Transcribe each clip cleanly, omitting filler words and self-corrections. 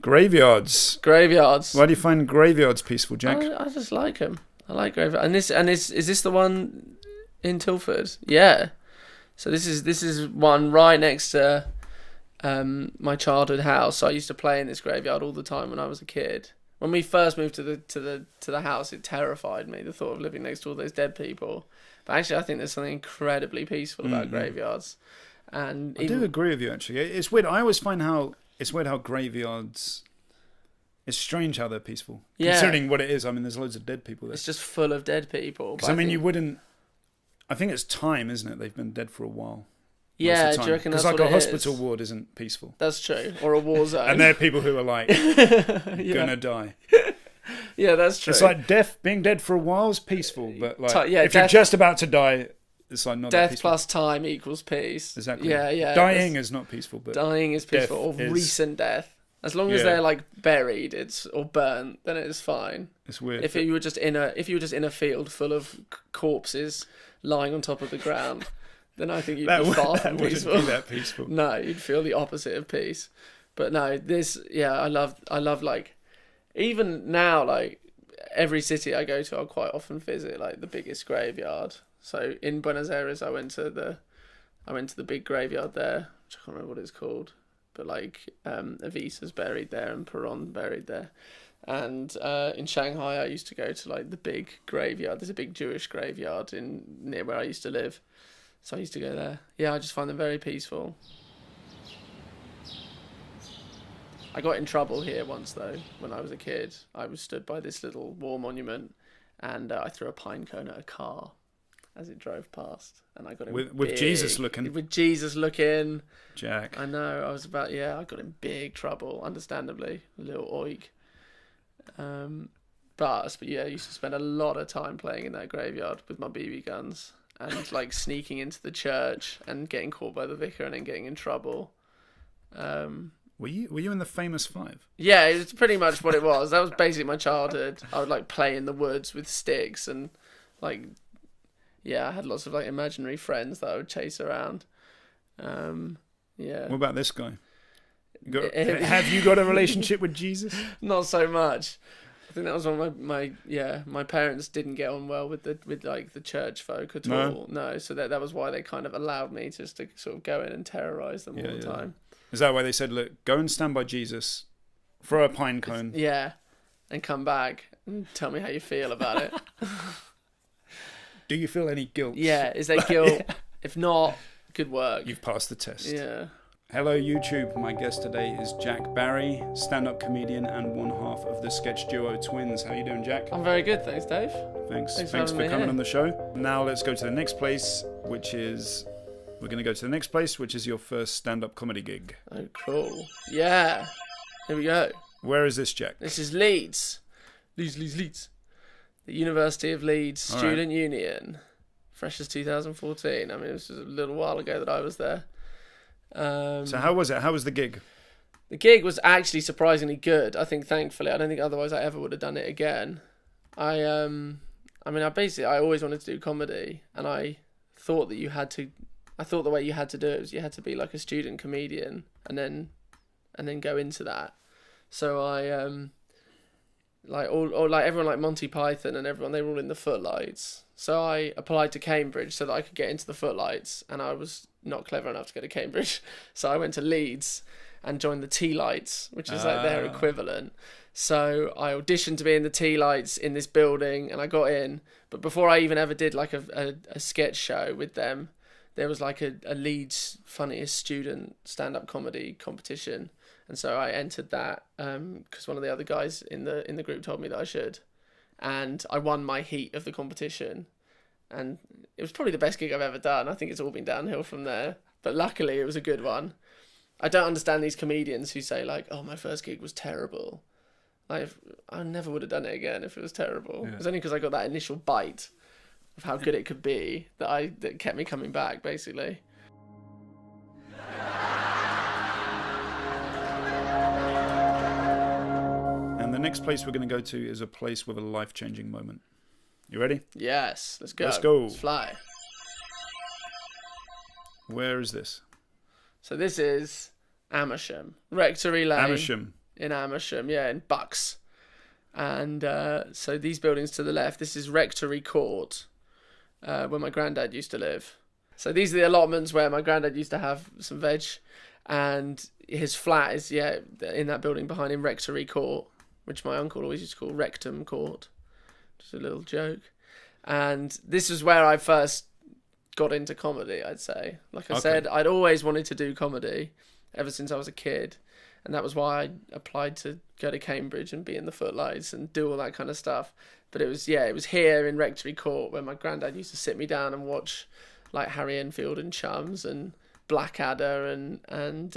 Graveyards. Graveyards. Why do you find graveyards peaceful, Jack? I just like them. I like graveyards. And is this the one in Tilford? Yeah. So this is one right next to my childhood house. So I used to play in this graveyard all the time when I was a kid. When we first moved to the house, it terrified me, the thought of living next to all those dead people. But actually, I think there's something incredibly peaceful about graveyards. And I do agree with you, actually. It's weird. I always find it's weird how graveyards... It's strange how they're peaceful. Yeah. Considering what it is, I mean, there's loads of dead people there. It's just full of dead people. Because, I mean, you wouldn't... I think it's time, isn't it? They've been dead for a while. Yeah, do you reckon that's what it is? Because, like, a hospital ward isn't peaceful. That's true. Or a war zone. And there are people who are, like, gonna die. Yeah, that's true. It's like being dead for a while is peaceful, but, like, if you're just about to die... It's like not death plus time equals peace. Exactly. Yeah. Dying is not peaceful, but dying is peaceful. Or recent death. As long as they're like buried, or burnt, then it's fine. It's weird. If you were just in a field full of corpses lying on top of the ground, then I think you'd be far from peaceful. Wouldn't be that peaceful. No, you'd feel the opposite of peace. But no, I love like, even now, like every city I go to, I'll quite often visit like the biggest graveyard. So in Buenos Aires, I went to the big graveyard there, which I can't remember what it's called. But like Evita's buried there and Perón buried there. And in Shanghai I used to go to like the big graveyard. There's a big Jewish graveyard near where I used to live. So I used to go there. Yeah, I just find them very peaceful. I got in trouble here once though, when I was a kid. I was stood by this little war monument and I threw a pine cone at a car as it drove past, and I got him with Jesus looking. With Jesus looking, Jack. I know. I got in big trouble. Understandably, a little oik. But yeah, I used to spend a lot of time playing in that graveyard with my BB guns and like sneaking into the church and getting caught by the vicar and then getting in trouble. Were you in the famous five? Yeah, it's pretty much what it was. That was basically my childhood. I would like play in the woods with sticks and like. Yeah, I had lots of like imaginary friends that I would chase around. Yeah. What about this guy? Have you got a relationship with Jesus? Not so much. I think that was one of my parents didn't get on well with the church folk at all. No, so that was why they kind of allowed me just to sort of go in and terrorize them all the time. Is that why they said, look, go and stand by Jesus, throw a pine cone, and come back and tell me how you feel about it. Do you feel any guilt? Yeah, is there guilt? If not, good work. You've passed the test. Yeah. Hello YouTube, my guest today is Jack Barry, stand-up comedian and one half of the sketch duo Twins. How you doing, Jack? I'm very good, thanks Dave. Thanks for coming on the show. Now let's go to the next place, which is your first stand-up comedy gig. Oh, cool. Yeah. Here we go. Where is this, Jack? This is Leeds. Leeds. The University of Leeds Student Union. Fresh as 2014. I mean, it was just a little while ago that I was there. So how was it? How was the gig? The gig was actually surprisingly good. I think, thankfully, I don't think otherwise I ever would have done it again. I always wanted to do comedy, and I thought that the way you had to do it was you had to be like a student comedian, and then go into that. So I everyone like Monty Python and everyone, they were all in the Footlights. So I applied to Cambridge so that I could get into the Footlights, and I was not clever enough to go to Cambridge. So I went to Leeds and joined the Tea Lights, which is like their equivalent. So I auditioned to be in the Tea Lights in this building, and I got in. But before I even ever did like a sketch show with them, there was like a Leeds funniest student stand-up comedy competition. And so I entered that because one of the other guys in the group told me that I should. And I won my heat of the competition. And it was probably the best gig I've ever done. I think it's all been downhill from there. But luckily, it was a good one. I don't understand these comedians who say, like, oh, my first gig was terrible. I never would have done it again if it was terrible. Yeah. It was only because I got that initial bite of how good it could be that kept me coming back, basically. And the next place we're going to go to is a place with a life-changing moment. You ready? Yes, let's go. Let's fly. Where is this? So this is Amersham. Rectory Lane. Amersham. in Amsterdam, in Bucks. And so these buildings to the left, this is Rectory Court, where my granddad used to live. So these are the allotments where my granddad used to have some veg, and his flat is in that building behind him, Rectory Court, which my uncle always used to call Rectum Court. Just a little joke. And this is where I first got into comedy, I'd say. Like I said, I'd always wanted to do comedy ever since I was a kid. And that was why I applied to go to Cambridge and be in the Footlights and do all that kind of stuff. But it was here in Rectory Court where my granddad used to sit me down and watch like Harry Enfield and Chums and Blackadder and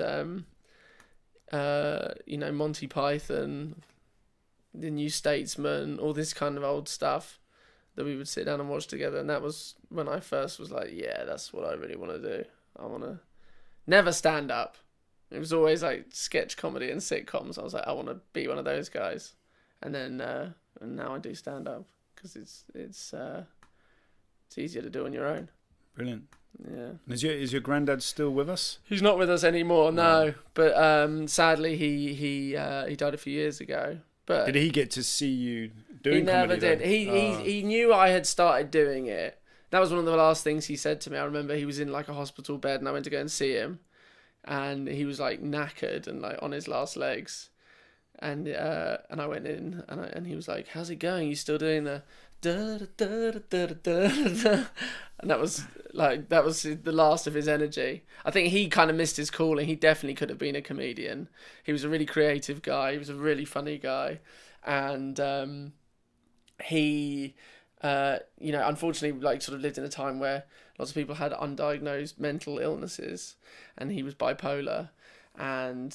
Monty Python, The New Statesman, all this kind of old stuff that we would sit down and watch together. And that was when I first was like, that's what I really want to do. I want to never stand up. It was always like sketch comedy and sitcoms. I was like, I want to be one of those guys. And then and now I do stand up because it's easier to do on your own. Brilliant. Yeah. And is your granddad still with us? He's not with us anymore, no. But sadly, he died a few years ago. But did he get to see you doing comedy? He never did. He knew I had started doing it. That was one of the last things he said to me. I remember he was in like a hospital bed and I went to go and see him. And he was like knackered and like on his last legs, and I went in and he was like, "How's it going? You still doing the da da da da da da?" And that was the last of his energy. I think he kind of missed his calling. He definitely could have been a comedian. He was a really creative guy. He was a really funny guy, and he unfortunately like sort of lived in a time where lots of people had undiagnosed mental illnesses, and he was bipolar, and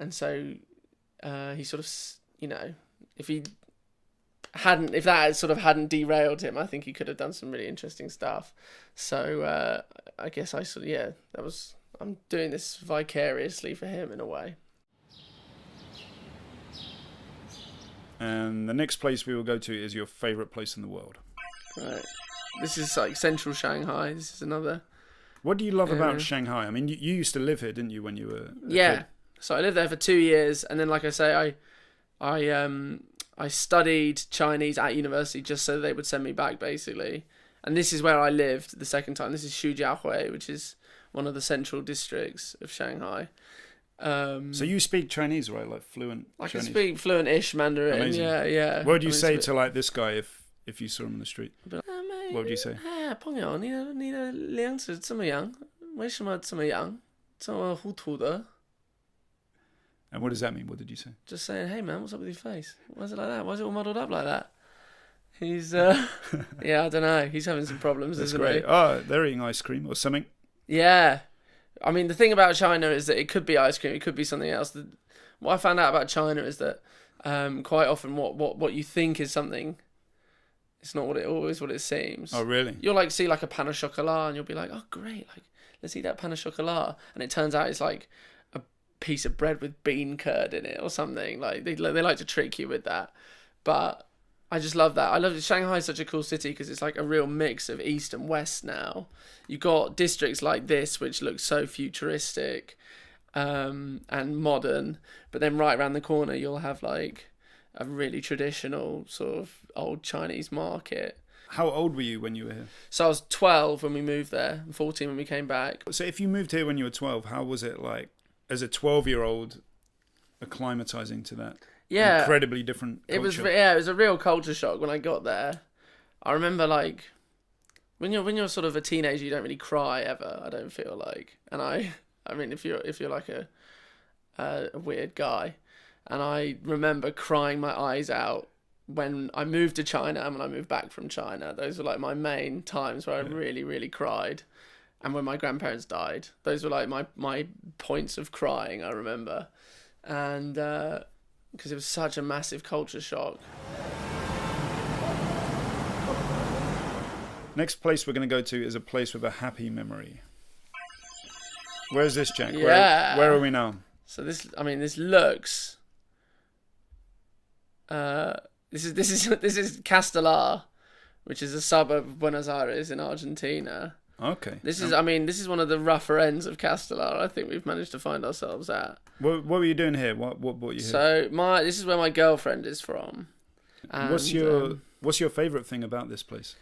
so he sort of, if that sort of hadn't derailed him, I think he could have done some really interesting stuff. So I guess I'm doing this vicariously for him in a way. And the next place we will go to is your favourite place in the world. Right. This is like central Shanghai. This is another. What do you love about Shanghai? I mean, you used to live here, didn't you, when you were a kid? So I lived there for 2 years, and then, like I say, I studied Chinese at university just so they would send me back, basically. And this is where I lived the second time. This is Shijiahui, which is one of the central districts of Shanghai. So you speak Chinese, right? Like fluent I Chinese? can speak fluent-ish Mandarin. Amazing. Yeah. What would you say to like this guy if you saw him on the street? What would you say? 朋友，你的脸是这么样？为什么这么样？这么糊涂的？ And what does that mean? What did you say? Just saying, hey man, what's up with your face? Why is it like that? Why is it all muddled up like that? He's, I don't know. He's having some problems, That's isn't great. he? Oh, they're eating ice cream or something. Yeah. I mean, the thing about China is that it could be ice cream, it could be something else. What I found out about China is that quite often what you think is something, it's not always what it seems. Oh, really? You'll like see like a pan au chocolat and you'll be like, oh great, like let's eat that pan au chocolat, and it turns out it's like a piece of bread with bean curd in it or something. Like they like to trick you with that, but I just love that. I love it. Shanghai is such a cool city because it's like a real mix of East and West now. You've got districts like this which look so futuristic and modern, but then right around the corner you'll have like a really traditional sort of old Chinese market. How old were you when you were here? So I was 12 when we moved there, and 14 when we came back. So if you moved here when you were 12, how was it like as a 12-year-old acclimatizing to that? Yeah, incredibly different culture. It was a real culture shock when I got there. I remember like when you're sort of a teenager, you don't really cry ever. I don't feel like, and I mean if you're like a weird guy, and I remember crying my eyes out when I moved to China and when I moved back from China. Those were like my main times where I really, really cried. And when my grandparents died, those were like my points of crying, I remember. And because it was such a massive culture shock. Next place we're going to go to is a place with a happy memory. Where's this, Jack? Yeah. Where are we now? So this looks. This is Castelar, which is a suburb of Buenos Aires in Argentina. Okay. This is one of the rougher ends of Castellar. I think we've managed to find ourselves at. What were you doing here? What brought you here? So this is where my girlfriend is from. And, what's your favourite thing about this place?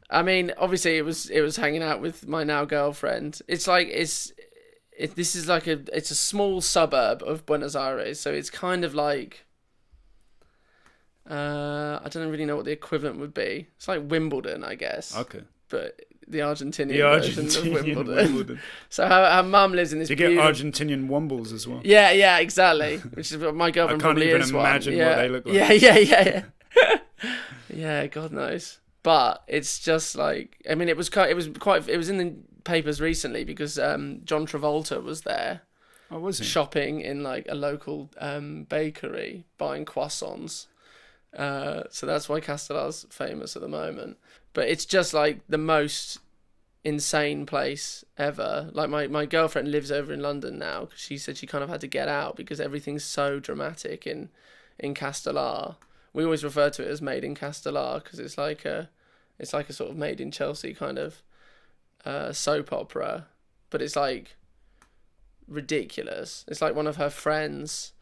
I mean, obviously it was hanging out with my now girlfriend. It's like it's a small suburb of Buenos Aires, so it's kind of like I don't really know what the equivalent would be. It's like Wimbledon, I guess. Okay. But the Argentinian version of Wimbledon. So her mum lives in this. Do you get Argentinian wombles as well? Yeah, exactly. Which is what my girlfriend probably is. I can't even imagine what they look like. Yeah. Yeah, God knows. But it's just like, I mean, it was in the papers recently because John Travolta was there. Oh, was he? Shopping in like a local bakery, buying croissants. So that's why Castellar's famous at the moment. But it's just like the most insane place ever. Like my girlfriend lives over in London now because she said she kind of had to get out because everything's so dramatic in Castellar. We always refer to it as Made in Castellar because it's like a sort of Made in Chelsea kind of soap opera, but it's like ridiculous. It's like one of her friends,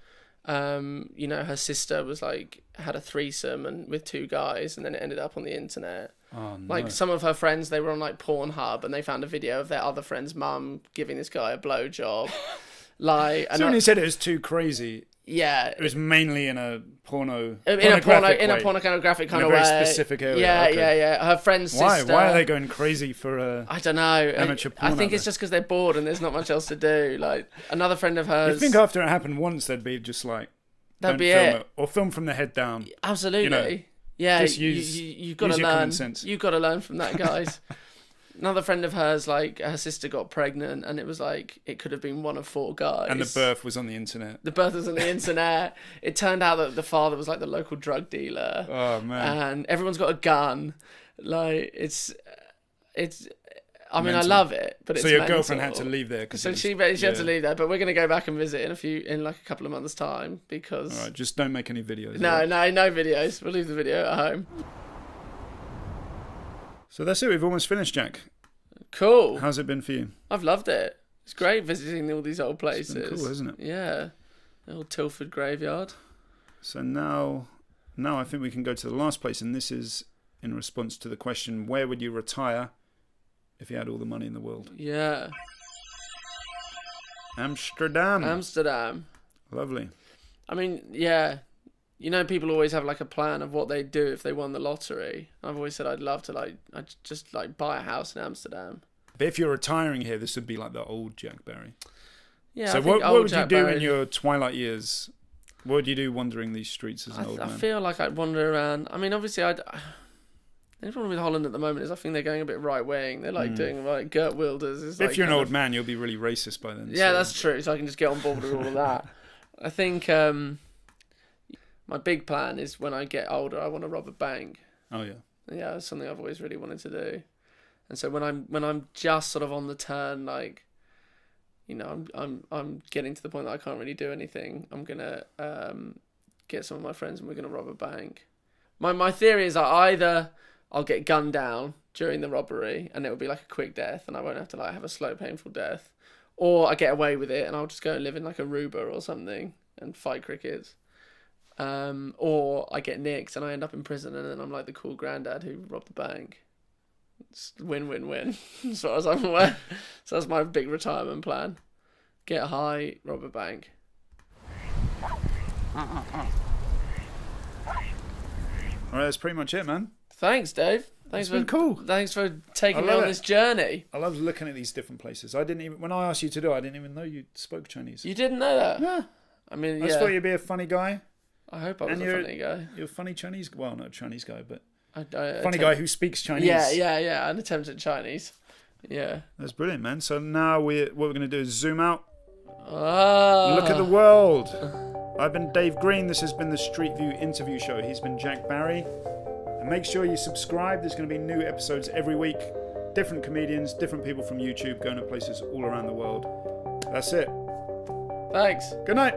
her sister was like had a threesome and with two guys, and then it ended up on the internet. Oh, no. Like some of her friends, they were on like Pornhub and they found a video of their other friend's mum giving this guy a blowjob. Like, someone who said it was too crazy. Yeah, it was mainly in a pornographic kind of way. Very specific area. Yeah, okay. yeah. Her friend's sister. Why are they going crazy for I don't know. Amateur porn I think it's just because they're bored and there's not much else to do. Like another friend of hers. You think after it happened once, they'd be just like, that'd be film it, or film from the head down. Absolutely. Yeah, just you've got to learn. You've got to learn from that, guys. Another friend of hers, like her sister got pregnant, and it was like it could have been one of 4 guys. And the birth was on the internet. It turned out that the father was like the local drug dealer. Oh man! And everyone's got a gun. Like it's. I mean, I love it, but it's. So your mental. Girlfriend had to leave there. She had to leave there, but we're gonna go back and visit in like a couple of months' time because. All right, just don't make any videos. No videos. We'll leave the video at home. So that's it. We've almost finished, Jack. Cool. How's it been for you? I've loved it. It's great visiting all these old places. It's been cool, isn't it? Yeah. The old Tilford graveyard. So now I think we can go to the last place, and this is in response to the question, where would you retire if you had all the money in the world? Yeah. Amsterdam. Lovely. I mean, yeah. You know, people always have like a plan of what they'd do if they won the lottery. I've always said I'd love to I'd just buy a house in Amsterdam. But if you're retiring here, this would be like the old Jack Barry. Yeah. So what would you do in your twilight years? What would you do wandering these streets as an old man? I feel like I'd wander around. I mean, obviously, the problem with Holland at the moment is I think they're going a bit right wing. They're like doing like Geert Wilders. If you're an old man, you'll be really racist by then. Yeah, that's true. So I can just get on board with all of that. I think. My big plan is when I get older, I want to rob a bank. Oh yeah. Yeah, it's something I've always really wanted to do. And so when I'm just sort of on the turn, like, you know, I'm getting to the point that I can't really do anything. I'm gonna get some of my friends and we're gonna rob a bank. My theory is that either I'll get gunned down during the robbery and it will be like a quick death and I won't have to like have a slow, painful death, or I get away with it and I'll just go and live in like Aruba or something and fight crickets. Or I get nicked and I end up in prison and then I'm like the cool granddad who robbed the bank. It's win-win-win as far as I'm aware. So that's my big retirement plan. Get high, rob a bank. Alright, that's pretty much it, man. Thanks, Dave. It's been cool. Thanks for taking me on this journey. I love looking at these different places. When I asked you to do it, I didn't even know you spoke Chinese. You didn't know that? Yeah. I mean, I just thought you'd be a funny guy. I hope I was a funny guy. You're a funny Chinese... Well, not a Chinese guy, but... funny guy who speaks Chinese. Yeah. An attempt at Chinese. Yeah. That's brilliant, man. So now what we're going to do is zoom out. Oh. Look at the world. I've been Dave Green. This has been the Street View interview show. He's been Jack Barry. And make sure you subscribe. There's going to be new episodes every week. Different comedians, different people from YouTube going to places all around the world. That's it. Thanks. Good night.